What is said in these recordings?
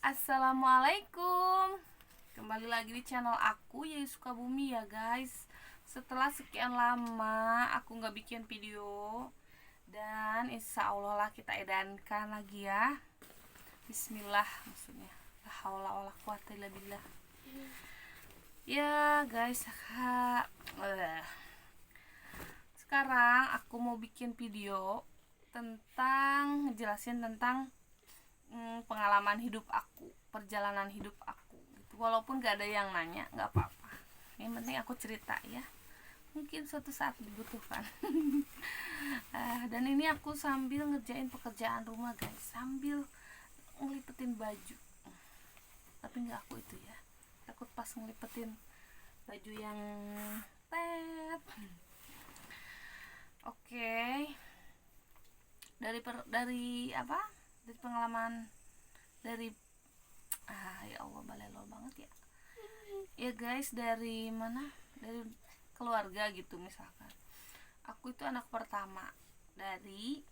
Assalamualaikum. Kembali lagi di channel aku Yai Sukabumi ya guys. Setelah sekian lama aku nggak bikin video, dan insya Allah lah kita edankan lagi ya. Bismillah maksudnya. La haula wala quwata illa billah. Ya guys, sekarang aku mau bikin video tentang ngejelasin tentang pengalaman hidup aku, perjalanan hidup aku gitu. Walaupun gak ada yang nanya, nggak apa-apa, yang penting aku cerita ya, mungkin suatu saat dibutuhkan. Dan ini aku sambil ngerjain pekerjaan rumah guys, sambil ngelipetin baju, tapi nggak aku itu ya, takut pas ngelipetin baju yang tet. Oke. Dari pengalaman, dari ya Allah balelol banget ya. Ya guys, dari mana? Dari keluarga gitu misalkan. Aku itu anak pertama dari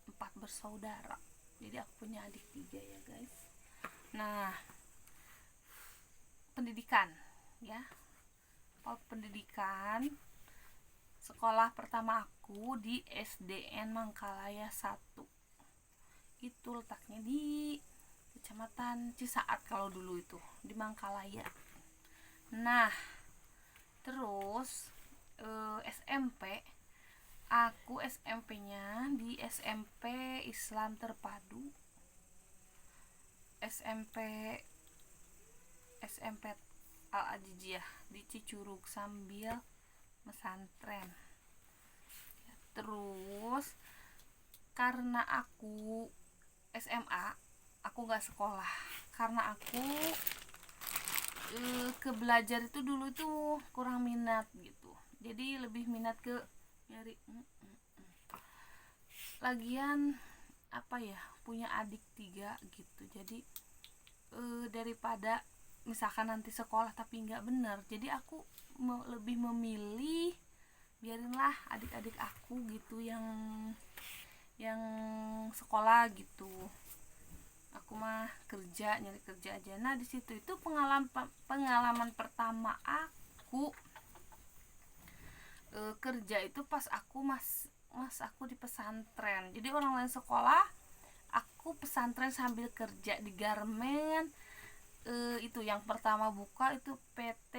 4 bersaudara. Jadi aku punya adik 3 ya guys. Nah, pendidikan ya. Pendidikan sekolah pertama aku di SDN Mangkalaya 1. Itu letaknya di Kecamatan Cisaat kalau dulu itu, di Mangkalaya. Nah, terus SMP, aku SMP-nya di SMP Islam Terpadu, SMP Al-Ajijiyah di Cicurug sambil pesantren. Terus karena aku SMA, aku nggak sekolah karena aku ke belajar itu dulu tuh kurang minat gitu. Jadi lebih minat ke nyari lagian apa ya, punya adik 3 gitu. Jadi daripada misalkan nanti sekolah tapi nggak bener, jadi aku lebih memilih biarinlah adik-adik aku gitu yang sekolah gitu, aku mah kerja, nyari kerja aja. Nah di situ itu pengalaman pertama aku kerja itu pas aku mas aku di pesantren. Jadi orang lain sekolah, aku pesantren sambil kerja di garmen. Itu yang pertama buka itu PT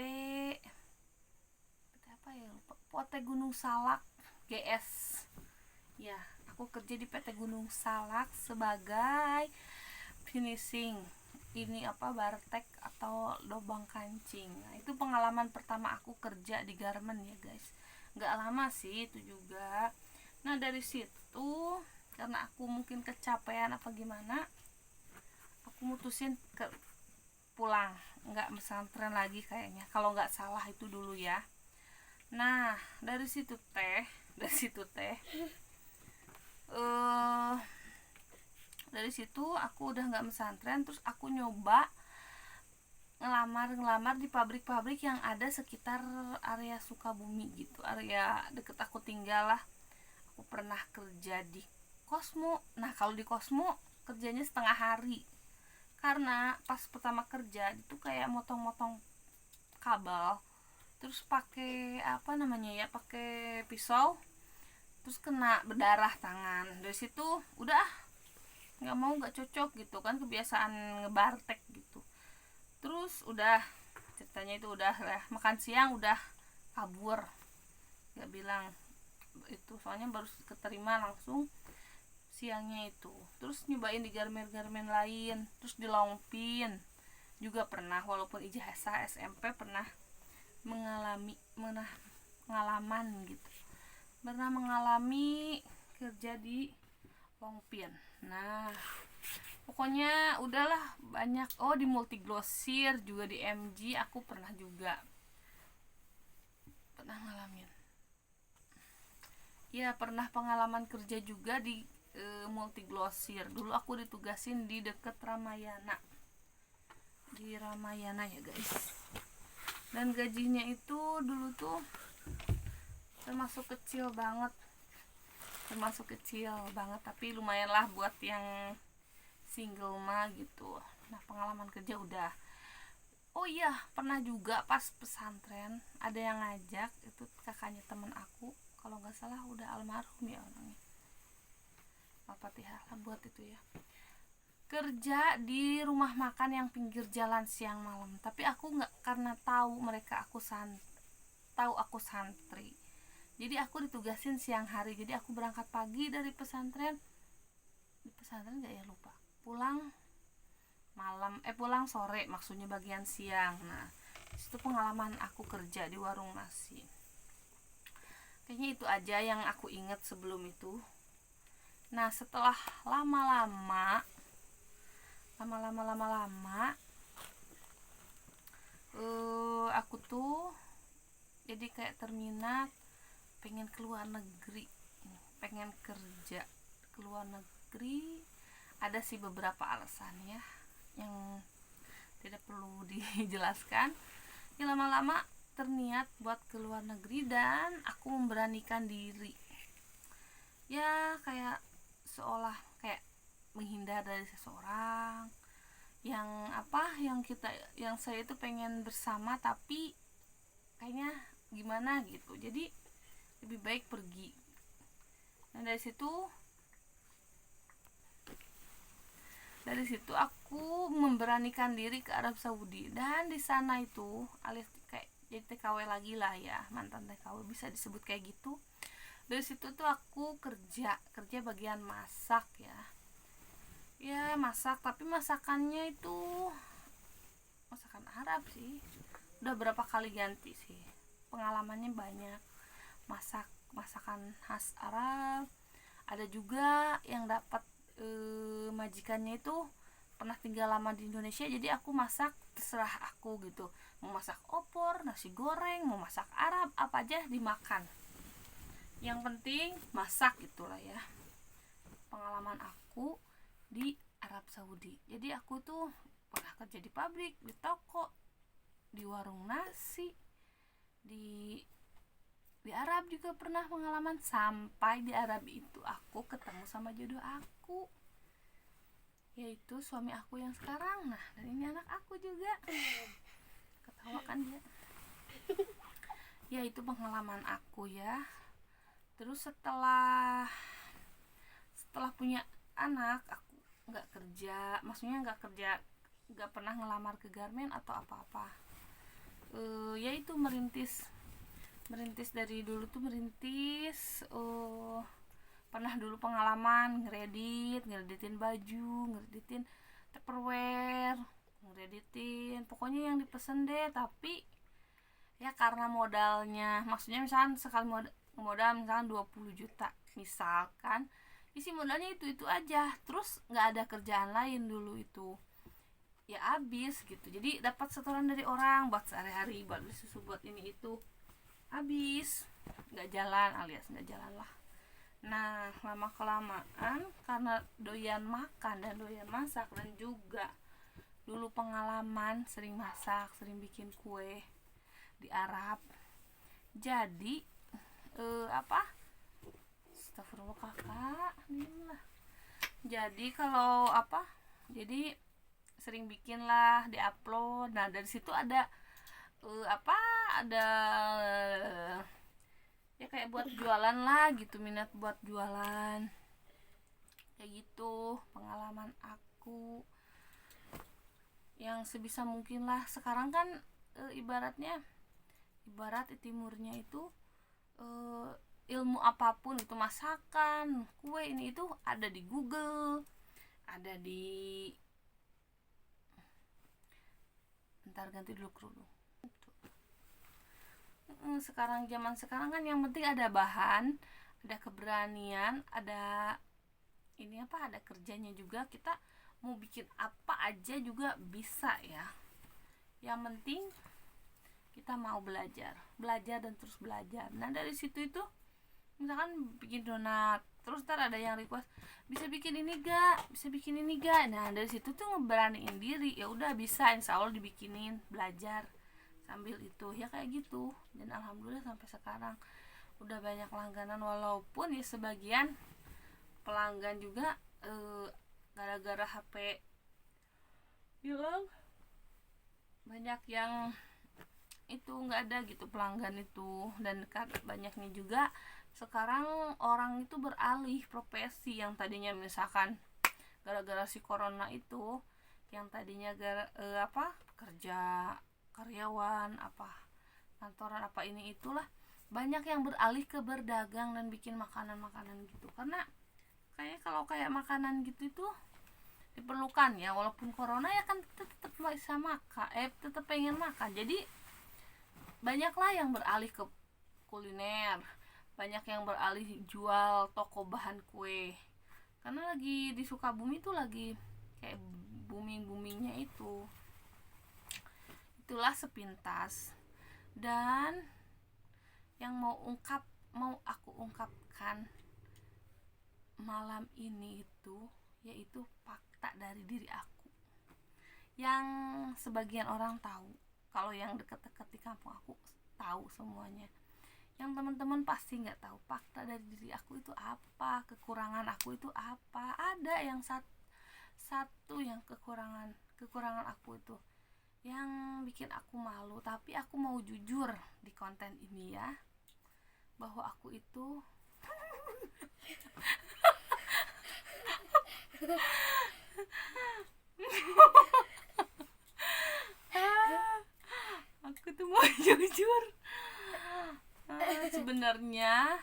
apa ya, lupa, PT Gunung Salak GS ya. Aku kerja di PT Gunung Salak sebagai finishing ini apa, bartek atau lubang kancing. Nah, itu pengalaman pertama aku kerja di garmen ya guys. Nggak lama sih itu juga. Nah dari situ karena aku mungkin kecapean apa gimana, aku mutusin ke pulang, nggak pesantren lagi kayaknya kalau nggak salah itu dulu ya. Nah dari situ teh dari situ aku udah nggak pesantren, terus aku nyoba ngelamar di pabrik-pabrik yang ada sekitar area Sukabumi gitu, area deket aku tinggal lah. Aku pernah kerja di Cosmo. Nah kalau di Cosmo kerjanya setengah hari, karena pas pertama kerja itu kayak motong-motong kabel, terus pakai apa namanya ya, pakai pisau, terus kena berdarah tangan. Dari situ udah nggak cocok gitu kan, kebiasaan ngebartek gitu. Terus udah ceritanya itu udah lah, makan siang udah kabur, nggak bilang itu, soalnya baru keterima langsung siangnya itu. Terus nyobain di garmen-garmen lain, terus di Longpin juga pernah, walaupun ijazah SMP pernah pengalaman gitu, pernah mengalami kerja di Longpin. Nah pokoknya udahlah banyak. Oh di Multiglosir juga, di MG aku pernah juga ngalamin ya, pernah pengalaman kerja juga di Multiglosir. Dulu aku ditugasin di deket Ramayana, di Ramayana ya guys. Dan gajinya itu dulu tuh termasuk kecil banget, tapi lumayan lah buat yang single mah gitu. Nah pengalaman kerja udah. Oh iya, pernah juga pas pesantren ada yang ngajak, itu kakaknya temen aku, kalau nggak salah udah almarhum ya orangnya, Al-Fatihah lah buat itu ya, kerja di rumah makan yang pinggir jalan siang malam. Tapi aku nggak, karena tahu mereka tahu aku santri, jadi aku ditugasin siang hari. Jadi aku berangkat pagi dari pesantren, di pesantren nggak ya, lupa, pulang malam, pulang sore maksudnya, bagian siang. Nah itu pengalaman aku kerja di warung nasi. Kayaknya itu aja yang aku ingat sebelum itu. Nah setelah lama-lama aku tuh jadi kayak terminat pengen keluar negeri, pengen kerja keluar negeri. Ada sih beberapa alasan ya yang tidak perlu dijelaskan. Ya lama-lama terniat buat keluar negeri dan aku memberanikan diri. Ya kayak seolah kayak menghindar dari seseorang yang saya itu pengen bersama, tapi kayaknya gimana gitu, jadi lebih baik pergi. Dan dari situ aku memberanikan diri ke Arab Saudi. Dan di sana itu alias kayak jadi TKW lagi lah ya, mantan TKW bisa disebut kayak gitu. Dari situ tuh aku kerja bagian masak ya masak, tapi masakannya itu masakan Arab sih. Udah berapa kali ganti sih, pengalamannya banyak. Masakan khas Arab. Ada juga yang dapat majikannya itu pernah tinggal lama di Indonesia, jadi aku masak terserah aku gitu, mau masak opor, nasi goreng, mau masak Arab, apa aja dimakan, yang penting masak, itulah ya pengalaman aku di Arab Saudi. Jadi aku tuh pernah kerja di pabrik, di toko, di warung nasi, di Arab juga pernah pengalaman. Sampai di Arab itu aku ketemu sama jodoh aku, yaitu suami aku yang sekarang. Nah dan ini anak aku juga, ketawa kan dia. Ya itu pengalaman aku ya. Terus setelah punya anak, aku nggak kerja, maksudnya nggak pernah ngelamar ke garmen atau apa-apa. Yaitu merintis dari dulu tuh pernah dulu pengalaman ngeditin baju, ngeditin tupperware, pokoknya yang dipesen deh. Tapi ya karena modalnya, maksudnya misalkan sekali modal misalkan 20 juta misalkan, isi modalnya itu aja, terus nggak ada kerjaan lain dulu itu, ya habis gitu. Jadi dapat setoran dari orang buat sehari-hari, buat beli susu, buat ini itu, habis, nggak jalan, alias nggak jalan lah. Nah lama kelamaan karena doyan makan dan doyan masak, dan juga dulu pengalaman sering masak, sering bikin kue di Arab, jadi astagfirullah kakak, jadi jadi sering bikin lah, diupload. Nah dari situ ada ada ya kayak buat jualan lah gitu, minat buat jualan kayak gitu. Pengalaman aku yang sebisa mungkin lah. Sekarang kan ibarat timurnya itu ilmu apapun itu, masakan, kue, ini itu ada di Google, ada di bentar ganti dulu kerudung. Zaman sekarang kan yang penting ada bahan, ada keberanian, ada ada kerjanya juga. Kita mau bikin apa aja juga bisa ya, yang penting kita mau belajar dan terus belajar. Nah dari situ itu misalkan bikin donat, terus ntar ada yang request, bisa bikin ini ga. Nah dari situ tuh ngeberaniin diri, ya udah bisa, insya Allah dibikinin, belajar sambil itu ya kayak gitu. Dan alhamdulillah sampai sekarang udah banyak langganan, walaupun ya sebagian pelanggan juga gara-gara HP hilang banyak yang itu nggak ada gitu pelanggan itu. Dan banyaknya juga sekarang orang itu beralih profesi, yang tadinya misalkan gara-gara si corona itu, yang tadinya kerja karyawan apa kantoran apa ini itulah, banyak yang beralih ke berdagang dan bikin makanan-makanan gitu. Karena kalau kayak makanan gitu itu diperlukan ya, walaupun corona ya kan tetap bisa makan, tetap pengen makan. Jadi banyaklah yang beralih ke kuliner, banyak yang beralih jual toko bahan kue. Karena lagi di Sukabumi tuh lagi kayak boomingnya itu. Itulah sepintas. Dan yang mau aku ungkapkan malam ini itu yaitu fakta dari diri aku yang sebagian orang tahu. Kalau yang dekat-dekat di kampung aku tahu semuanya. Yang teman-teman pasti nggak tahu fakta dari diri aku itu apa, kekurangan aku itu apa. Ada yang satu yang kekurangan aku itu yang bikin aku malu, tapi aku mau jujur di konten ini ya, bahwa aku itu aku tuh mau jujur. Sebenarnya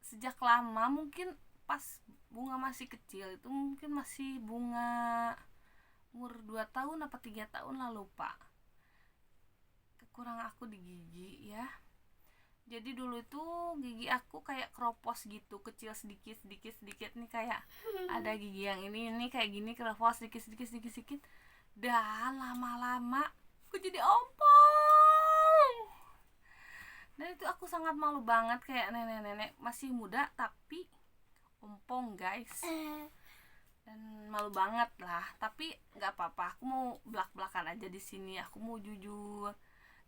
sejak lama, mungkin pas bunga masih kecil itu, mungkin masih bunga umur 2 tahun apa 3 tahun lah, lupa. Kekurangan aku di gigi ya. Jadi dulu itu gigi aku kayak keropos gitu, kecil sedikit nih, kayak ada gigi yang ini kayak gini, keropos sedikit. Dan lama-lama aku jadi ompong. Dan itu aku sangat malu banget, kayak nenek-nenek masih muda tapi ompong guys. Dan malu banget lah, tapi nggak apa-apa, aku mau belak-belakan aja di sini. Aku mau jujur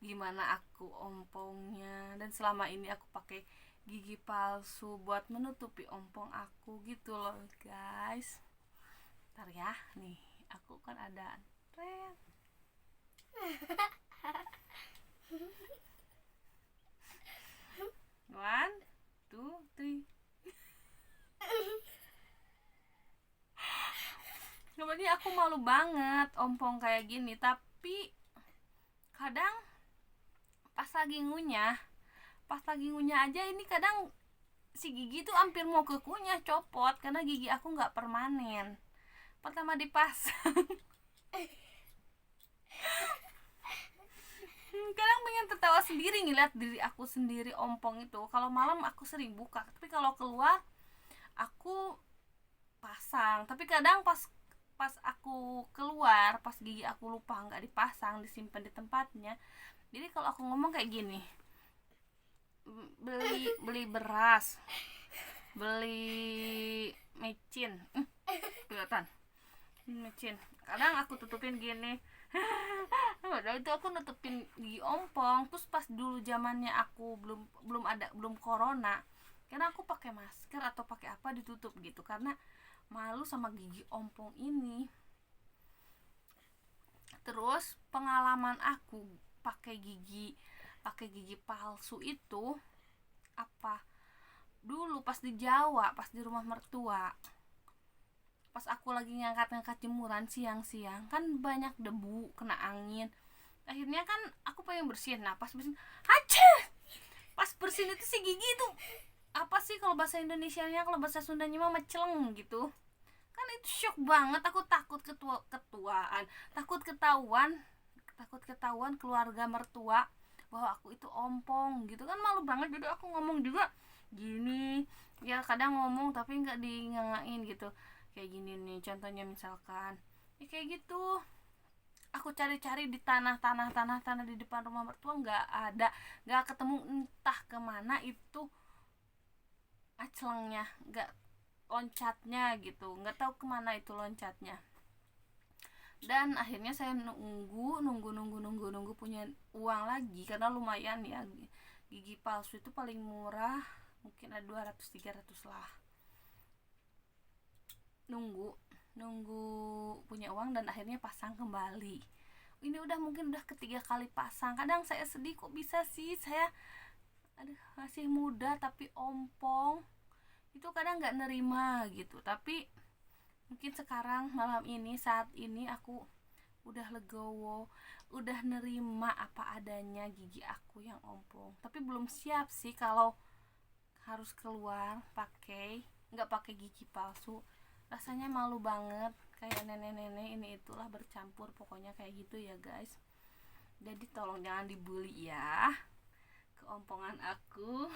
gimana aku ompongnya, dan selama ini aku pakai gigi palsu buat menutupi ompong aku gitu loh guys. Ntar ya, nih aku kan ada tren. 1, 2, 3. Sebenarnya aku malu banget ompong kayak gini, tapi kadang pas lagi ngunyah aja ini, kadang si gigi tuh hampir mau kekunyah, copot, karena gigi aku nggak permanen. Pertama dipasang kadang pengen tertawa sendiri ngeliat diri aku sendiri ompong itu. Kalau malam aku sering buka, tapi kalau keluar aku pasang. Tapi kadang pas aku keluar, pas gigi aku lupa nggak dipasang, disimpan di tempatnya. Jadi kalau aku ngomong kayak gini, beli beras, beli mecin, kelihatan mecin, kadang aku tutupin gini. Padahal itu aku nutupin gigi ompong. Terus pas dulu zamannya aku belum corona, karena aku pakai masker atau pakai apa ditutup gitu, karena malu sama gigi ompong ini. Terus pengalaman aku pakai gigi palsu itu apa, dulu pas di Jawa, pas di rumah mertua, pas aku lagi ngangkat jemuran siang-siang, kan banyak debu, kena angin. Akhirnya kan aku pengen bersihin. Nah pas bersihin, pas bersihin itu si gigi itu apa sih kalau bahasa Indonesianya, kalau bahasa Sundanya mah meceleng gitu kan. Itu shock banget, aku takut takut ketahuan keluarga mertua bahwa aku itu ompong gitu kan, malu banget. Jadi aku ngomong juga gini ya, kadang ngomong tapi nggak dingangain gitu, kayak gini nih contohnya, misalkan ya kayak gitu. Aku cari-cari di tanah di depan rumah mertua, nggak ketemu, entah kemana itu acelengnya, nggak, loncatnya gitu, nggak tahu kemana itu loncatnya. Dan akhirnya saya nunggu punya uang lagi, karena lumayan ya, gigi palsu itu paling murah mungkin ada 200-300 lah. Nunggu nunggu punya uang dan akhirnya pasang kembali. Ini mungkin udah ketiga kali pasang. Kadang saya sedih, kok bisa sih saya masih muda tapi ompong. Itu kadang nggak nerima gitu. Tapi mungkin sekarang malam ini, saat ini aku udah legowo, udah nerima apa adanya gigi aku yang ompong. Tapi belum siap sih kalau harus keluar nggak pakai gigi palsu. Rasanya malu banget, kayak nenek-nenek ini itulah bercampur, pokoknya kayak gitu ya guys. Jadi tolong jangan dibully ya keompongan aku.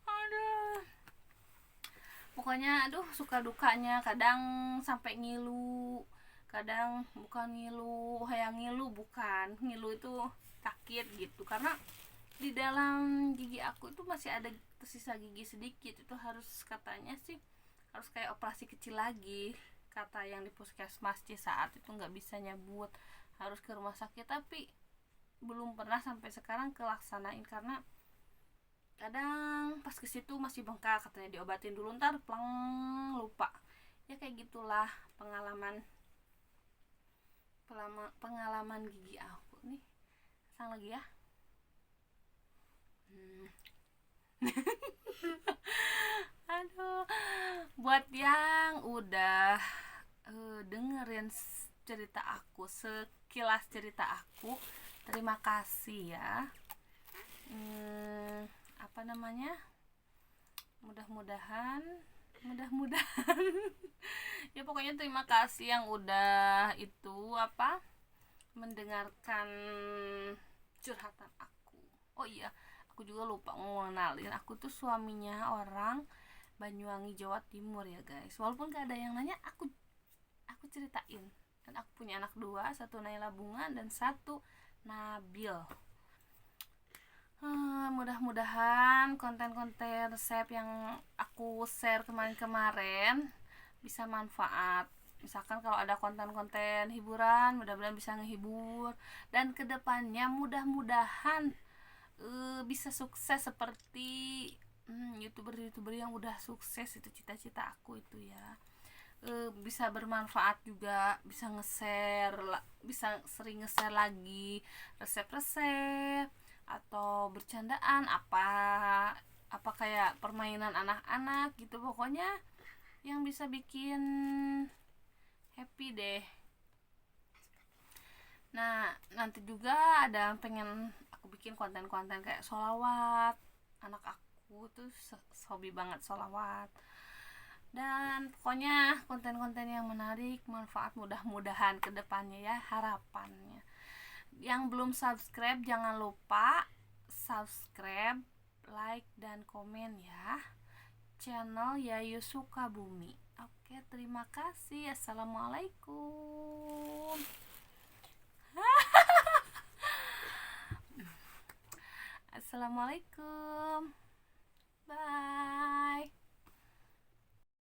Aduh, pokoknya suka dukanya, kadang sampai ngilu, kadang bukan ngilu bukan ngilu itu sakit gitu, karena di dalam gigi aku itu masih ada tersisa gigi sedikit. Itu katanya sih harus kayak operasi kecil lagi, kata yang di puskesmas saat itu nggak bisa nyabut, harus ke rumah sakit. Tapi belum pernah sampai sekarang kelaksanain, karena kadang pas ke situ masih bengkak, katanya diobatin dulu ntar pleng lupa. Ya kayak gitulah pengalaman gigi aku nih. Pasang lagi ya. Aduh, buat yang udah dengerin cerita aku, sekilas cerita aku, terima kasih ya. Apa namanya, mudah-mudahan ya pokoknya terima kasih yang udah mendengarkan curhatan aku. Oh iya, aku juga lupa ngenalin, aku tuh suaminya orang Banyuwangi, Jawa Timur ya guys. Walaupun gak ada yang nanya, aku ceritain. Dan aku punya anak 2, satu Naila Bunga dan satu Nabil. Mudah-mudahan konten-konten resep yang aku share kemarin bisa manfaat. Misalkan kalau ada konten-konten hiburan, mudah-mudahan bisa ngehibur, dan kedepannya mudah-mudahan bisa sukses seperti youtuber yang udah sukses. Itu cita-cita aku itu ya. Bisa bermanfaat juga, bisa bisa sering nge-share lagi resep-resep atau bercandaan apa kayak permainan anak-anak gitu, pokoknya yang bisa bikin happy deh. Nah, nanti juga ada pengen aku bikin konten-konten kayak sholawat. Anak aku tuh hobi banget sholawat. Dan pokoknya konten-konten yang menarik, manfaat, mudah-mudahan kedepannya ya, harapannya. Yang belum subscribe jangan lupa subscribe, like, dan komen ya channel Yayu Sukabumi. Oke, terima kasih. Assalamualaikum. Assalamualaikum. Bye.